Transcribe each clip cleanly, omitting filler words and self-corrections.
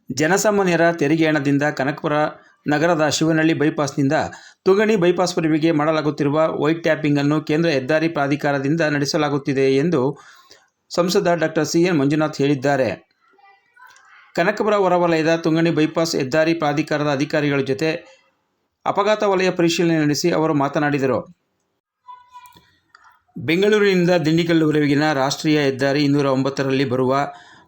ಜನಸಾಮಾನ್ಯರ ತೆರಿಗೆ ಹಣದಿಂದ ಕನಕಪುರ ನಗರದ ಶಿವನಹಳ್ಳಿ ಬೈಪಾಸ್ನಿಂದ ತುಂಗಣಿ ಬೈಪಾಸ್ವರೆಗೆ ಮಾಡಲಾಗುತ್ತಿರುವ ವೈಟ್ ಟ್ಯಾಪಿಂಗ್ ಅನ್ನು ಕೇಂದ್ರ ಹೆದ್ದಾರಿ ಪ್ರಾಧಿಕಾರದಿಂದ ನಡೆಸಲಾಗುತ್ತಿದೆ ಎಂದು ಸಂಸದ ಡಾಕ್ಟರ್ ಸಿ.ಎನ್. ಮಂಜುನಾಥ್ ಹೇಳಿದ್ದಾರೆ. ಕನಕಪುರ ಹೊರವಲಯದ ತುಂಗಣಿ ಬೈಪಾಸ್ ಹೆದ್ದಾರಿ ಪ್ರಾಧಿಕಾರದ ಅಧಿಕಾರಿಗಳ ಜೊತೆ ಅಪಘಾತ ವಲಯ ಪರಿಶೀಲನೆ ನಡೆಸಿ ಅವರು ಮಾತನಾಡಿದರು. ಬೆಂಗಳೂರಿನಿಂದ ದಿಂಡಿಗಲ್ವರೆಗಿನ ರಾಷ್ಟ್ರೀಯ ಹೆದ್ದಾರಿ 209ರಲ್ಲಿ ಬರುವ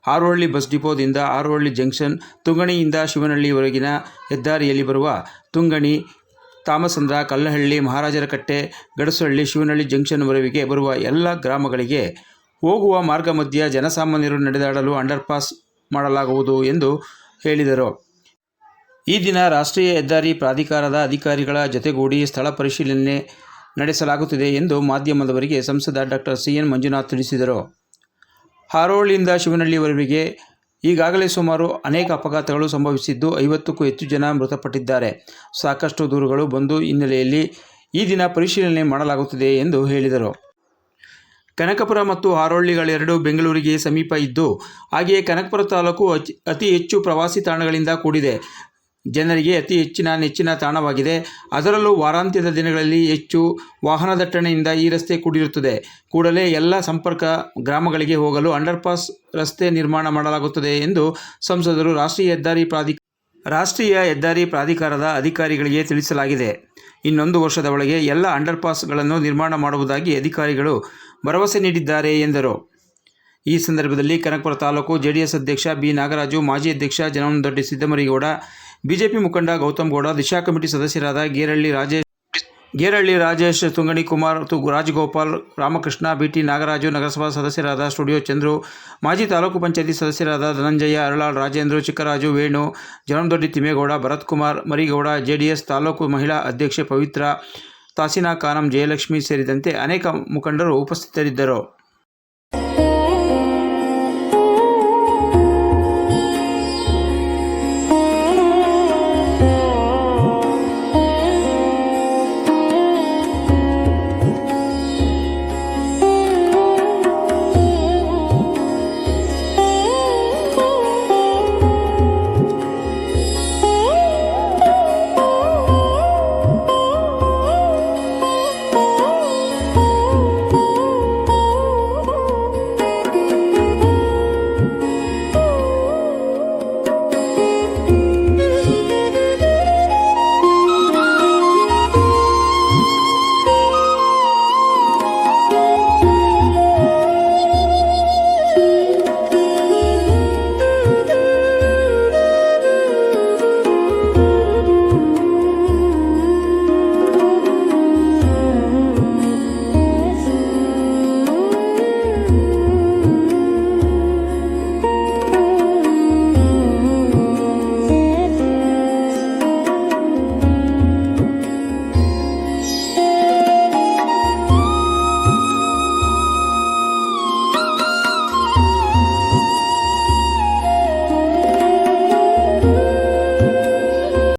ಹಾರೋಹಳ್ಳಿ ಬಸ್ ಡಿಪೋದಿಂದ ಹಾರೋಹಳ್ಳಿ ಜಂಕ್ಷನ್, ತುಂಗಣಿಯಿಂದ ಶಿವನಹಳ್ಳಿವರೆಗಿನ ಹೆದ್ದಾರಿಯಲ್ಲಿ ಬರುವ ತುಂಗಣಿ, ತಾಮಸಂದ್ರ, ಕಲ್ಲಹಳ್ಳಿ, ಮಹಾರಾಜರಕಟ್ಟೆ, ಗಡಸುಹಳ್ಳಿ, ಶಿವನಹಳ್ಳಿ ಜಂಕ್ಷನ್ವರೆಗೆ ಬರುವ ಎಲ್ಲ ಗ್ರಾಮಗಳಿಗೆ ಹೋಗುವ ಮಾರ್ಗ ಮಧ್ಯೆ ಜನಸಾಮಾನ್ಯರು ನಡೆದಾಡಲು ಅಂಡರ್ಪಾಸ್ ಮಾಡಲಾಗುವುದು ಎಂದು ಹೇಳಿದರು. ಈ ದಿನ ರಾಷ್ಟ್ರೀಯ ಹೆದ್ದಾರಿ ಪ್ರಾಧಿಕಾರದ ಅಧಿಕಾರಿಗಳ ಜೊತೆಗೂಡಿ ಸ್ಥಳ ಪರಿಶೀಲನೆ ನಡೆಸಲಾಗುತ್ತಿದೆ ಎಂದು ಮಾಧ್ಯಮದವರಿಗೆ ಸಂಸದ ಡಾಕ್ಟರ್ ಸಿ.ಎನ್. ಮಂಜುನಾಥ್ ತಿಳಿಸಿದರು. ಹಾರೋಹಳ್ಳಿಯಿಂದ ಶಿವನಹಳ್ಳಿವರೆಗೆ ಈಗಾಗಲೇ ಸುಮಾರು ಅನೇಕ ಅಪಘಾತಗಳು ಸಂಭವಿಸಿದ್ದು 50ಕ್ಕೂ ಹೆಚ್ಚು ಜನ ಮೃತಪಟ್ಟಿದ್ದಾರೆ. ಸಾಕಷ್ಟು ದೂರುಗಳು ಬಂದ ಹಿನ್ನೆಲೆಯಲ್ಲಿ ಈ ದಿನ ಪರಿಶೀಲನೆ ಮಾಡಲಾಗುತ್ತಿದೆ ಎಂದು ಹೇಳಿದರು. ಕನಕಪುರ ಮತ್ತು ಹಾರೋಹಳ್ಳಿಗಳೆರಡೂ ಬೆಂಗಳೂರಿಗೆ ಸಮೀಪ ಇದ್ದು, ಹಾಗೆಯೇ ಕನಕಪುರ ತಾಲೂಕು ಅತಿ ಹೆಚ್ಚು ಪ್ರವಾಸಿ ತಾಣಗಳಿಂದ ಕೂಡಿದೆ. ಜನರಿಗೆ ಅತಿ ನೆಚ್ಚಿನ ತಾಣವಾಗಿದೆ. ಅದರಲ್ಲೂ ವಾರಾಂತ್ಯದ ದಿನಗಳಲ್ಲಿ ಹೆಚ್ಚು ವಾಹನ ದಟ್ಟಣೆಯಿಂದ ಈ ರಸ್ತೆ ಕೂಡಿರುತ್ತದೆ. ಕೂಡಲೇ ಎಲ್ಲ ಸಂಪರ್ಕ ಗ್ರಾಮಗಳಿಗೆ ಹೋಗಲು ಅಂಡರ್ಪಾಸ್ ರಸ್ತೆ ನಿರ್ಮಾಣ ಮಾಡಲಾಗುತ್ತದೆ ಎಂದು ಸಂಸದರು ರಾಷ್ಟ್ರೀಯ ಹೆದ್ದಾರಿ ಪ್ರಾಧಿಕಾರದ ಅಧಿಕಾರಿಗಳಿಗೆ ತಿಳಿಸಲಾಗಿದೆ. ಇನ್ನೊಂದು ವರ್ಷದ ಒಳಗೆ ಎಲ್ಲ ಅಂಡರ್ಪಾಸ್ಗಳನ್ನು ನಿರ್ಮಾಣ ಮಾಡುವುದಾಗಿ ಅಧಿಕಾರಿಗಳು ಭರವಸೆ ನೀಡಿದ್ದಾರೆ ಎಂದರು. ಈ ಸಂದರ್ಭದಲ್ಲಿ ಕನಕಪುರ ತಾಲೂಕು ಜೆಡಿಎಸ್ ಅಧ್ಯಕ್ಷ ಬಿ. ನಾಗರಾಜು, ಮಾಜಿ ಅಧ್ಯಕ್ಷ ಜನವನದೊಡ್ಡಿ ಸಿದ್ದಮರಿಗೌಡ, ಬಿಜೆಪಿ ಮುಖಂಡ ಗೌತಮ್ ಗೌಡ, ದಿಶಾ ಕಮಿಟಿ ಸದಸ್ಯರಾದ ಗೇರಹಳ್ಳಿ ರಾಜೇಶ್, ತುಂಗಣಿ ಕುಮಾರ್, ರಾಜಗೋಪಾಲ್, ರಾಮಕೃಷ್ಣ, ಬಿಟಿ ನಾಗರಾಜು, ನಗರಸಭಾ ಸದಸ್ಯರಾದ ಸ್ಟುಡಿಯೋ ಚಂದ್ರು, ಮಾಜಿ ತಾಲೂಕು ಪಂಚಾಯತಿ ಸದಸ್ಯರಾದ ಧನಂಜಯ, ಅರಳಾಳ್, ರಾಜೇಂದ್ರ, ಚಿಕ್ಕರಾಜು, ವೇಣು, ಜನವನದೊಡ್ಡಿ ತಿಮ್ಮೇಗೌಡ, ಭರತ್ ಕುಮಾರ್, ಮರಿಗೌಡ, ಜೆಡಿಎಸ್ ತಾಲೂಕು ಮಹಿಳಾ ಅಧ್ಯಕ್ಷೆ ಪವಿತ್ರ, ತಾಸೀನಾ ಖಾನಂ, ಜಯಲಕ್ಷ್ಮಿ ಸೇರಿದಂತೆ ಅನೇಕ ಮುಖಂಡರು ಉಪಸ್ಥಿತರಿದ್ದರು.